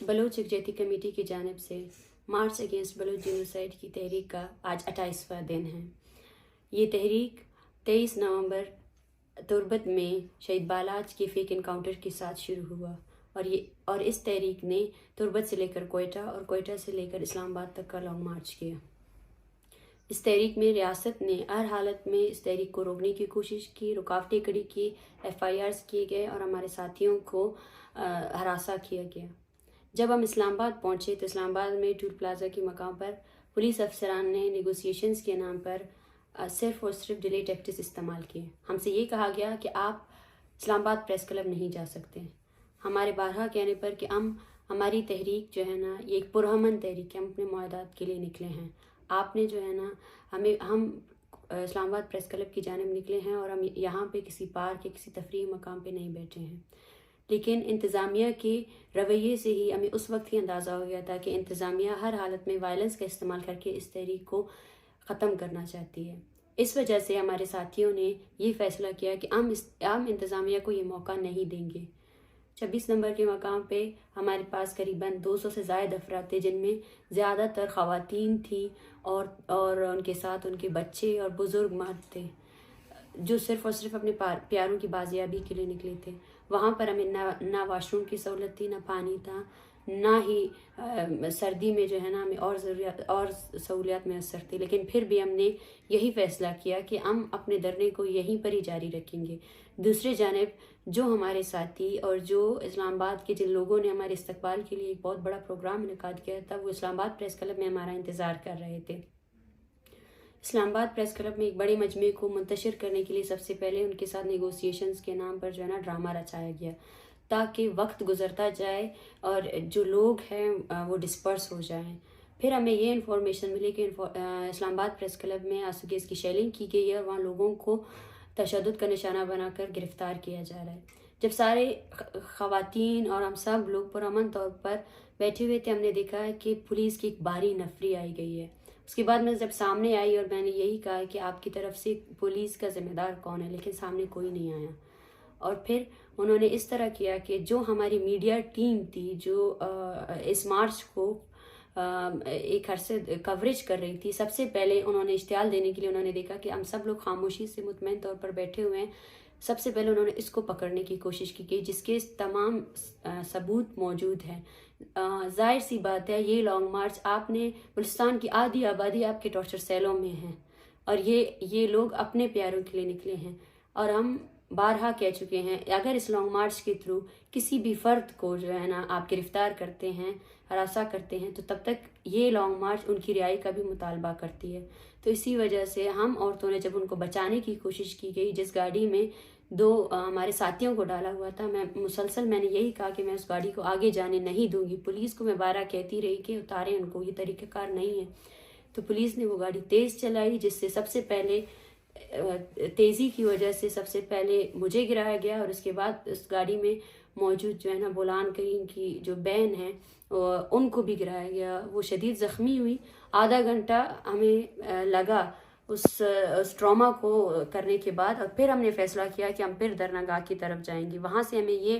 Bloch यकजहती committee की जानिब से मार्च अगेंस्ट बलोच जेनोसाइड की तहरीक का आज 28वां दिन है। ये तहरीक 23 नवंबर तुर्बत में शहीद बालाज के फेक इनकाउंटर के साथ शुरू हुआ और इस तहरीक ने तुर्बत से लेकर कोयटा और कोयटा से लेकर इस्लामाबाद तक का लॉन्ग मार्च किया। इस तहरीक में रियासत ने हर हालत में इस तहरीक को रोकने की कोशिश की, रुकावटें खड़ी की, FIRs किए गए और हमारे साथियों को हरासा किया गया। जब हम इस्लामाबाद पहुंचे तो इस्लामाबाद में टूल प्लाजा के मकाम पर पुलिस अफसरान ने नेगोशिएशंस के नाम पर सिर्फ और सिर्फ डिले टैक्टिक्स इस्तेमाल किए। हमसे ये कहा गया कि आप इस्लामाबाद प्रेस क्लब नहीं जा सकते। हमारे बारहा कहने पर कि हमारी तहरीक जो है ना, ये एक पुरअमन तहरीक है, हम अपने मुआहदात के लिए निकले हैं। आपने जो है ना हम इस्लामाबाद प्रेस क्लब की जानिब निकले हैं और हम यहाँ पे किसी पार्क या किसी तफरीह मकाम पे नहीं बैठे हैं। लेकिन इंतज़ामिया के रवैये से ही हमें उस वक्त ही अंदाज़ा हो गया था कि इंतज़ामिया हर हालत में वायलेंस का इस्तेमाल करके इस तहरीक को ख़त्म करना चाहती है। इस वजह से हमारे साथियों ने ये फ़ैसला किया कि हम इंतज़ामिया को ये मौका नहीं देंगे। 26 नंबर के मकाम पे हमारे पास करीबन 200 से ज़ायद अफराद थे, जिनमें ज़्यादातर ख़वातीन थी और उनके साथ उनके बच्चे और बुज़ुर्ग मर्द थे, जो सिर्फ़ और सिर्फ अपने प्यारों की बाजियाबी के लिए निकले थे। वहाँ पर हमें ना वॉशरूम की सहूलत थी, ना पानी था, ना ही सर्दी में जो है ना हमें और सहूलियात मैसर थी। लेकिन फिर भी हमने यही फ़ैसला किया कि हम अपने धरने को यहीं पर ही जारी रखेंगे। दूसरी जानिब जो हमारे साथी और जो इस्लामाबाद के जिन लोगों ने हमारे इस्तकबाल के लिए एक बहुत बड़ा प्रोग्राम इनेकाद किया था, वो इस्लामाबाद प्रेस क्लब में हमारा इंतज़ार कर रहे थे। इस्लामाबाद प्रेस क्लब में एक बड़े मजमे को मुंतशिर करने के लिए सबसे पहले उनके साथ नेगोशिएशंस के नाम पर जो है ना ड्रामा रचाया गया, ताकि वक्त गुजरता जाए और जो लोग हैं वो डिस्पर्स हो जाएं। फिर हमें ये इन्फॉर्मेशन मिली कि इस्लामाबाद प्रेस क्लब में आंसू गैस की शेलिंग की गई है और वहाँ लोगों को तशद्दुद का निशाना बनाकर गिरफ्तार किया जा रहा है। जब सारे ख़वातीन और हम सब लोग पुरअमन तौर पर बैठे हुए थे, हमने देखा है कि पुलिस की एक भारी नफरी आई गई है। उसके बाद मैं जब सामने आई और मैंने यही कहा कि आपकी तरफ से पुलिस का ज़िम्मेदार कौन है, लेकिन सामने कोई नहीं आया। और फिर उन्होंने इस तरह किया कि जो हमारी मीडिया टीम थी, जो इस मार्च को एक अरसे कवरेज कर रही थी, सबसे पहले उन्होंने इश्तियाल देने के लिए उन्होंने देखा कि हम सब लोग खामोशी से मुतमईन तौर पर बैठे हुए हैं। सबसे पहले उन्होंने इसको पकड़ने की कोशिश की गई, जिसके तमाम सबूत मौजूद हैं। जाहिर सी बात है, ये लॉन्ग मार्च आपने बलुचिस्तान की आधी आबादी आपके टॉर्चर सेलों में है और ये लोग अपने प्यारों के लिए निकले हैं। और हम बारहा कह चुके हैं, अगर इस लॉन्ग मार्च के थ्रू किसी भी फ़र्द को जो है ना आप गिरफ्तार करते हैं, हरासा करते हैं, तो तब तक ये लॉन्ग मार्च उनकी रिहाई का भी मुतालबा करती है। तो इसी वजह से हम औरतों ने जब उनको बचाने की कोशिश की गई, जिस गाड़ी में दो हमारे साथियों को डाला हुआ था, मैंने यही कहा कि मैं उस गाड़ी को आगे जाने नहीं दूंगी। पुलिस को मैं बारहा कहती रही कि उतारें उनको, ये तरीक़ाकार नहीं है। तो पुलिस ने वो गाड़ी तेज़ चलाई, जिससे सबसे पहले तेज़ी की वजह से सबसे पहले मुझे गिराया गया और उसके बाद उस गाड़ी में मौजूद जो है ना बोलान करीम की जो बहन है उनको भी गिराया गया। वो शदीद ज़ख्मी हुई। आधा घंटा हमें लगा उस ट्रॉमा को करने के बाद, और फिर हमने फ़ैसला किया कि हम फिर दरनागाह की तरफ जाएंगे। वहाँ से हमें ये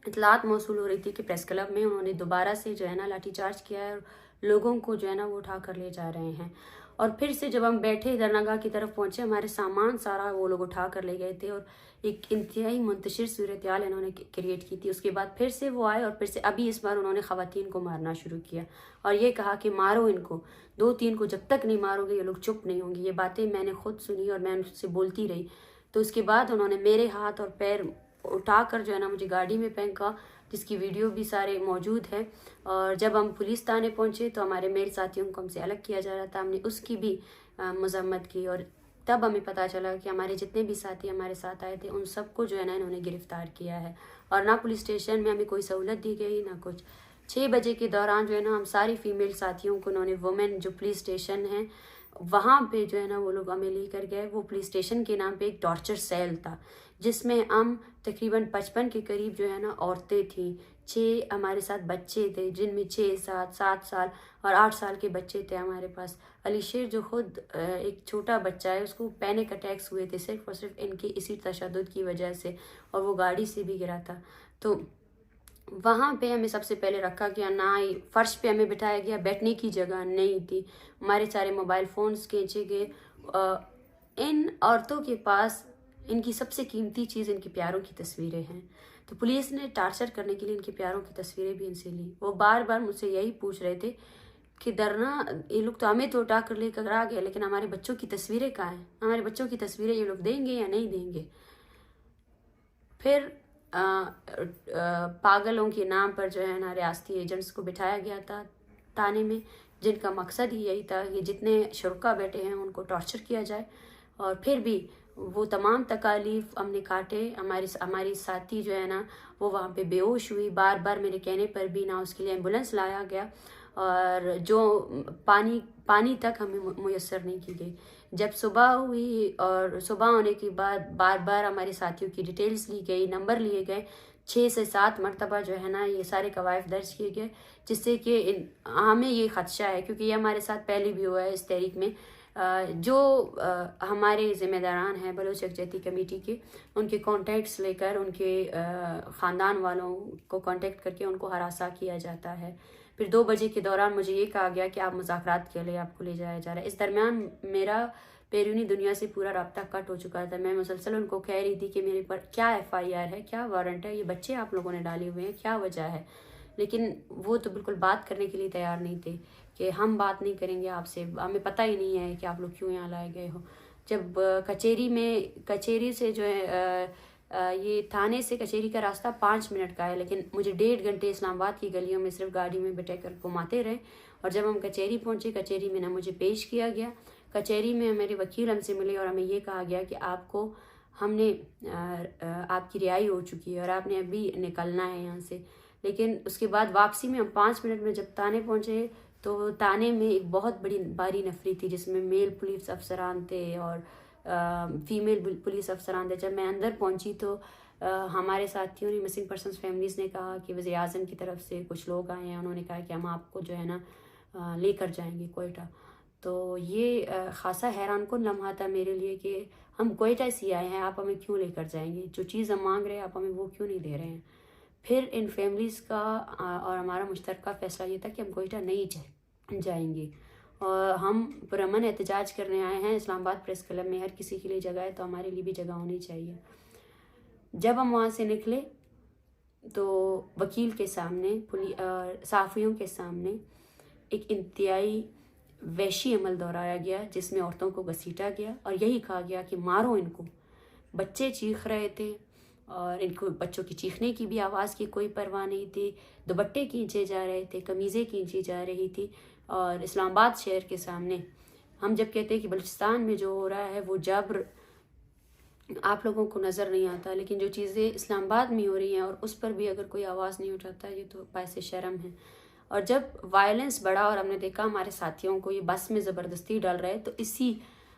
इतलात मौसूल हो रही थी कि प्रेस क्लब में उन्होंने दोबारा से जो है ना लाठीचार्ज किया है और लोगों को जो है ना वो उठा कर ले जा रहे हैं। और फिर से जब हम बैठे दरनागाह की तरफ पहुंचे, हमारे सामान सारा वो लोग उठा कर ले गए थे और एक इंतहाई मुंतशिर सूरत हाल इन्होंने क्रिएट की थी। उसके बाद फिर से वो आए और फिर से अभी इस बार उन्होंने ख़वातीन को मारना शुरू किया और ये कहा कि मारो इनको, 2-3 को जब तक नहीं मारोगे ये लोग चुप नहीं होंगे। ये बातें मैंने खुद सुनी और मैं उनसे बोलती रही। तो उसके बाद उन्होंने मेरे हाथ और पैर उठा कर जो है ना मुझे गाड़ी में फेंका, जिसकी वीडियो भी सारे मौजूद है। और जब हम पुलिस थाने पहुंचे तो हमारे मेल साथियों को हमसे अलग किया जा रहा था, हमने उसकी भी मजम्मत की और तब हमें पता चला कि हमारे जितने भी साथी हमारे साथ आए थे उन सबको जो है ना इन्होंने गिरफ्तार किया है। और ना पुलिस स्टेशन में हमें कोई सहूलत दी गई ना कुछ। 6 बजे के दौरान जो है ना हम सारी फीमेल साथियों को उन्होंने वुमेन जो पुलिस स्टेशन है वहाँ पे जो है ना वो लोग हमें लेकर गए। वो पुलिस स्टेशन के नाम पे एक टॉर्चर सेल था, जिसमें हम तकरीबन 55 के करीब जो है ना औरतें थीं। 6 हमारे साथ बच्चे थे, जिनमें 6, 7 साल और 8 साल के बच्चे थे हमारे पास। अलीशेर जो खुद एक छोटा बच्चा है, उसको पैनिक अटैक्स हुए थे सिर्फ और सिर्फ इनके इसी तशद्दुद की वजह से, और वो गाड़ी से भी गिरा था। तो वहाँ पे हमें सबसे पहले रखा गया, ना ही फर्श पे हमें बिठाया गया, बैठने की जगह नहीं थी, हमारे सारे मोबाइल फ़ोन्स खींचे गए। इन औरतों के पास इनकी सबसे कीमती चीज़ इनके प्यारों की तस्वीरें हैं, तो पुलिस ने टार्चर करने के लिए इनके प्यारों की तस्वीरें भी इनसे ली। वो बार बार मुझसे यही पूछ रहे थे कि डरना, ये लोग तो हमें तो उठा कर लेकर आ गए, लेकिन हमारे बच्चों की तस्वीरें कहाँ हैं, हमारे बच्चों की तस्वीरें ये लोग देंगे या नहीं देंगे। फिर पागलों के नाम पर जो है ना रियासती एजेंट्स को बिठाया गया था थाने में, जिनका मकसद ही यही था कि जितने शुरका बैठे हैं उनको टॉर्चर किया जाए। और फिर भी वो तमाम तकालीफ हमने काटे। हमारी साथी जो है ना वो वहाँ पे बेहोश हुई, बार बार मेरे कहने पर भी ना उसके लिए एम्बुलेंस लाया गया, और जो पानी तक हमें मुयस्सर नहीं की गई। जब सुबह हुई और सुबह होने के बाद बार बार हमारे साथियों की डिटेल्स ली गई, नंबर लिए गए, 6 से 7 मरतबा जो है ना ये सारे कवायद दर्ज किए गए, जिससे कि हमें ये खदशा है, क्योंकि ये हमारे साथ पहले भी हुआ है इस तहरीक में। जो हमारे ज़िम्मेदारान हैं बलोच यकजहती कमेटी के, उनके कॉन्टैक्ट्स लेकर उनके ख़ानदान वालों को कांटेक्ट करके उनको हरासा किया जाता है। फिर 2 बजे के दौरान मुझे ये कहा गया कि आप मुज़ाकरात के लिए आपको ले जाया जा रहा है। इस दरमियान मेरा बैरूनी दुनिया से पूरा राब्ता कट हो चुका था। मैं मुसलसल उनको कह रही थी कि मेरे पर क्या FIR है, क्या वारंट है, ये बच्चे आप लोगों ने डाले हुए हैं, क्या वजह है। लेकिन वो तो बिल्कुल बात करने के लिए तैयार नहीं थे कि हम बात नहीं करेंगे आपसे, हमें पता ही नहीं है कि आप लोग क्यों यहाँ लाए गए हो। जब कचेरी से जो है ये थाने से कचेरी का रास्ता 5 मिनट का है, लेकिन मुझे 1.5 घंटे इस्लामाबाद की गलियों में सिर्फ गाड़ी में बैठे कर घुमाते रहे। और जब हम कचेरी पहुंचे, कचेरी में ना मुझे पेश किया गया। कचेरी में मेरे वकील हमसे मिले और हमें ये कहा गया कि आपको आपकी रिहाई हो चुकी है और आपने अभी निकलना है यहाँ से। लेकिन उसके बाद वापसी में हम 5 मिनट में जब थाने पहुँचे तो थाने में एक बहुत बड़ी भारी नफरी थी, जिसमें मेल पुलिस अफसरान थे और फीमेल पुलिस अफसरान थे। जब मैं अंदर पहुंची तो हमारे साथियों ने, मिसिंग पर्सनस फैमिलीज़ ने कहा कि वज़ीर आज़म की तरफ से कुछ लोग आए हैं, उन्होंने कहा कि हम आपको जो है ना लेकर जाएंगे कोयटा। तो ये ख़ासा हैरान कुन लम्हा था मेरे लिए कि हम कोयटा से आए हैं, आप हमें क्यों लेकर जाएंगे, जो चीज़ हम मांग रहे हैं आप हमें वो क्यों नहीं दे रहे हैं। फिर इन फैमिलीज़ का और हमारा मुश्तरका फ़ैसला ये था कि हम कोयटा नहीं जाएंगे और हम पुरअमन एहतजाज करने आए हैं। इस्लामाबाद प्रेस क्लब में हर किसी के लिए जगह है, तो हमारे लिए भी जगह होनी चाहिए। जब हम वहाँ से निकले तो वकील के सामने, सहाफ़ियों के सामने एक इंतहाई वहशी अमल दोहराया गया, जिसमें औरतों को घसीटा गया और यही कहा गया कि मारो इनको। बच्चे चीख रहे थे और इनको बच्चों की चीखने की भी आवाज़ की कोई परवाह नहीं थी। दुपट्टे खींचे जा रहे थे, कमीज़ें खींची जा रही थी। और इस्लामाबाद शहर के सामने हम जब कहते हैं कि बलूचिस्तान में जो हो रहा है वो जबर आप लोगों को नज़र नहीं आता, लेकिन जो चीज़ें इस्लामाबाद में हो रही हैं और उस पर भी अगर कोई आवाज़ नहीं उठाता, ये तो बायसे शर्म है। और जब वायलेंस बढ़ा और हमने देखा हमारे साथियों को ये बस में ज़बरदस्ती डाल रहे, तो इसी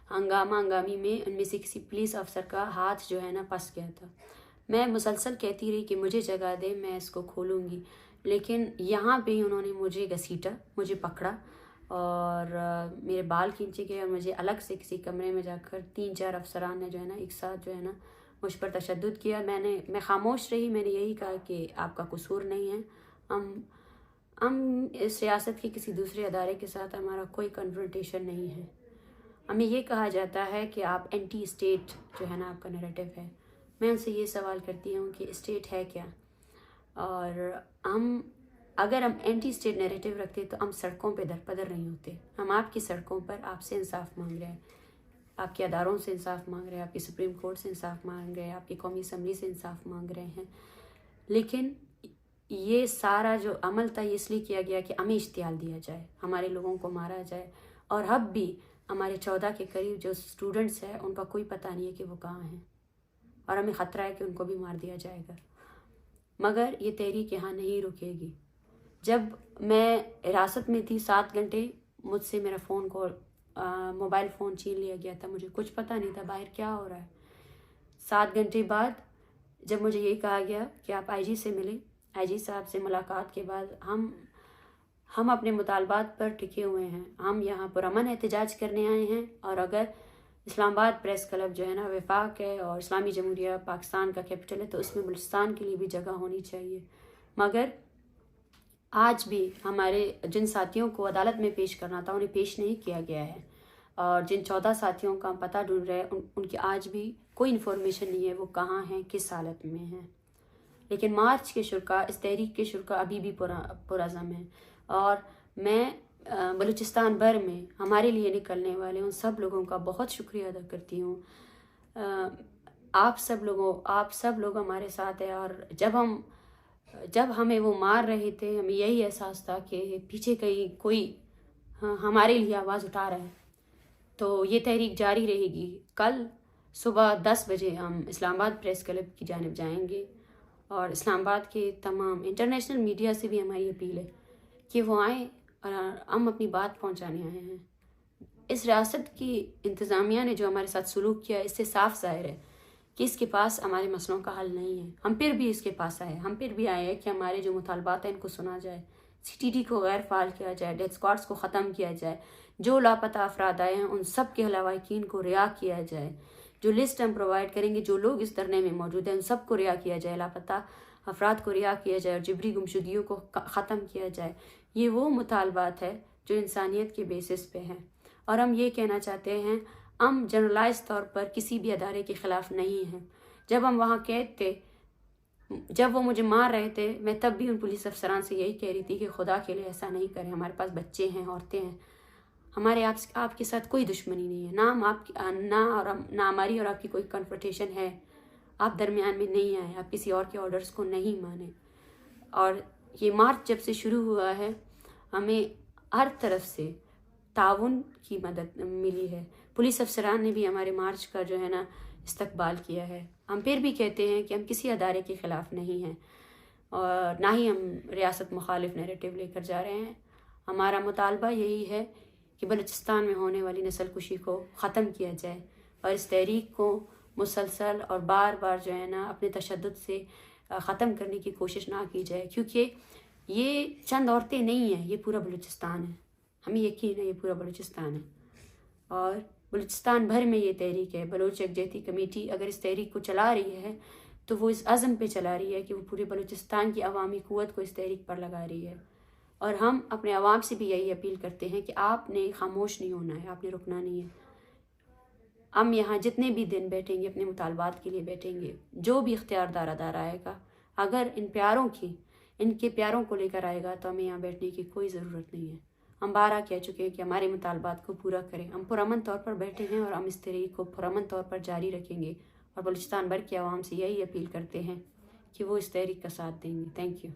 हंगामी में उनमें से किसी पुलिस अफसर का हाथ जो है ना फंस गया था। मैं मुसलसल कहती रही कि मुझे जगह दे, मैं इसको खोलूँगी, लेकिन यहाँ पे ही उन्होंने मुझे घसीटा, मुझे पकड़ा और मेरे बाल खींचे गए और मुझे अलग से किसी कमरे में जाकर 3-4 अफसरान ने जो है ना एक साथ जो है ना मुझ पर तशद्दुद किया। मैं खामोश रही, मैंने यही कहा कि आपका कसूर नहीं है, हम इस रियासत के किसी दूसरे अदारे के साथ हमारा कोई कन्फ्रंटेशन नहीं है। हमें ये कहा जाता है कि आप एंटी स्टेट जो है ना आपका नैरेटिव है। मैं उनसे ये सवाल करती हूँ कि स्टेट है क्या, और अगर हम एंटी स्टेट नैरेटिव रखते तो हम सड़कों पे दरपदर नहीं होते। हम आपकी सड़कों पर आपसे इंसाफ मांग रहे हैं, आपके अदारों से इंसाफ मांग रहे हैं, आपकी सुप्रीम कोर्ट से इंसाफ मांग रहे हैं, आपकी कौमी असम्बली से इंसाफ मांग रहे हैं। लेकिन ये सारा जो अमल था ये इसलिए किया गया कि हमें इश्तियाल दिया जाए, हमारे लोगों को मारा जाए। और अब भी हमारे 14 के करीब जो स्टूडेंट्स हैं उनका कोई पता नहीं है कि वो कहाँ हैं, और हमें ख़तरा है कि उनको भी मार दिया जाएगा। मगर ये तहरीक यहाँ नहीं रुकेगी। जब मैं हिरासत में थी 7 घंटे मुझसे मेरा फ़ोन कॉल मोबाइल फ़ोन छीन लिया गया था, मुझे कुछ पता नहीं था बाहर क्या हो रहा है। 7 घंटे बाद जब मुझे ये कहा गया कि आप IG से मिलें, IG साहब से मुलाकात के बाद हम अपने मुतालबात पर टिके हुए हैं। हम यहाँ पुरअमन एहतजाज करने आए हैं, और अगर इस्लामाबाद प्रेस क्लब जो है ना वफाक है और इस्लामी जमहूरिया पाकिस्तान का कैपिटल है, तो उसमें बलूचिस्तान के लिए भी जगह होनी चाहिए। मगर आज भी हमारे जिन साथियों को अदालत में पेश करना था उन्हें पेश नहीं किया गया है, और जिन 14 साथियों का हम पता ढूंढ रहे हैं उनकी आज भी कोई इन्फॉर्मेशन नहीं है वो कहाँ हैं, किस हालत में हैं। लेकिन मार्च के शुरा, इस तहरीक के शुरा अभी भी पुरअज़म है, और मैं बलूचिस्तान भर में हमारे लिए निकलने वाले उन सब लोगों का बहुत शुक्रिया अदा करती हूँ। आप सब लोग हमारे साथ हैं, और जब हमें वो मार रहे थे हमें यही एहसास था कि पीछे कहीं कोई हमारे लिए आवाज़ उठा रहा है। तो ये तहरीक जारी रहेगी। कल सुबह 10 बजे हम इस्लामाबाद प्रेस क्लब की जानिब जाएंगे, और इस्लामाबाद के तमाम इंटरनेशनल मीडिया से भी हमारी अपील है कि वो आएँ और हम अपनी बात पहुंचाने आए हैं। इस रियासत की इंतज़ामिया ने जो हमारे साथ सलूक किया है, इससे साफ ज़ाहिर है कि इसके पास हमारे मसलों का हल नहीं है। हम फिर भी इसके पास आए, हम फिर भी आए हैं कि हमारे जो मुतालबात हैं इनको सुना जाए, CTD को गैर फाल किया जाए, डेथ स्क्वाड्स को ख़त्म किया जाए, जो लापता अफराद आए हैं उन सब के लवाकिन को रिहा किया जाए, जो लिस्ट हम प्रोवाइड करेंगे जो लोग इस धरने में मौजूद हैं उन सब को रिहा किया जाए, लापता अफराद को रिहा किया जाए और जिबरी गुमशुदगियों को ख़त्म किया जाए। ये वो मुतालबात है जो इंसानियत के बेसिस पे हैं, और हम ये कहना चाहते हैं हम जनरलाइज तौर पर किसी भी अदारे के ख़िलाफ़ नहीं हैं। जब हम वहाँ कैद थे, जब वो मुझे मार रहे थे, मैं तब भी उन पुलिस अफसरान से यही कह रही थी कि खुदा के लिए ऐसा नहीं करें, हमारे पास बच्चे हैं, औरतें हैं, हमारे आपके साथ कोई दुश्मनी नहीं है, ना हमारी और आपकी कोई कन्फ्रंटेशन है, आप दरमियान में नहीं आए, आप किसी और के ऑर्डर्स को नहीं माने। और ये मार्च जब से शुरू हुआ है हमें हर तरफ से ताउन की मदद मिली है। पुलिस अफसरान ने भी हमारे मार्च का जो है ना इस्तकबाल किया है। हम फिर भी कहते हैं कि हम किसी अदारे के ख़िलाफ़ नहीं हैं, और ना ही हम रियासत मुखालिफ नैरेटिव लेकर जा रहे हैं। हमारा मुतालबा यही है कि बलूचिस्तान में होने वाली नस्ल कुशी को ख़त्म किया जाए, और इस तहरीक को मुसलसल और बार बार जो है ना अपने तशद्दुद से ख़त्म करने की कोशिश ना की जाए, क्योंकि ये चंद औरतें नहीं हैं, ये पूरा बलूचिस्तान है। हमें यकीन है ये पूरा बलूचिस्तान है, और बलूचिस्तान भर में ये तहरीक है। बलोच यकजहती कमेटी अगर इस तहरीक को चला रही है तो वो इस अज़म पे चला रही है कि वो पूरे बलूचिस्तान की अवामी क़ुव्वत को इस तहरीक पर लगा रही है। और हम अपने अवाम से भी यही अपील करते हैं कि आपने खामोश नहीं होना है, आपने रुकना नहीं है। हम यहाँ जितने भी दिन बैठेंगे अपने मुतालबात के लिए बैठेंगे। जो भी इख्तियारदार अदारा आएगा अगर इनके प्यारों को लेकर आएगा तो हमें यहाँ बैठने की कोई ज़रूरत नहीं है। हम बारहा कह चुके हैं कि हमारे मुतालबात को पूरा करें। हम पुरअमन तौर पर बैठे हैं और हम इस तहरीक को पुरअमन तौर पर जारी रखेंगे, और बलूचिस्तान भर के अवाम से यही अपील करते हैं कि वो इस तहरीक का साथ देंगे। Thank you.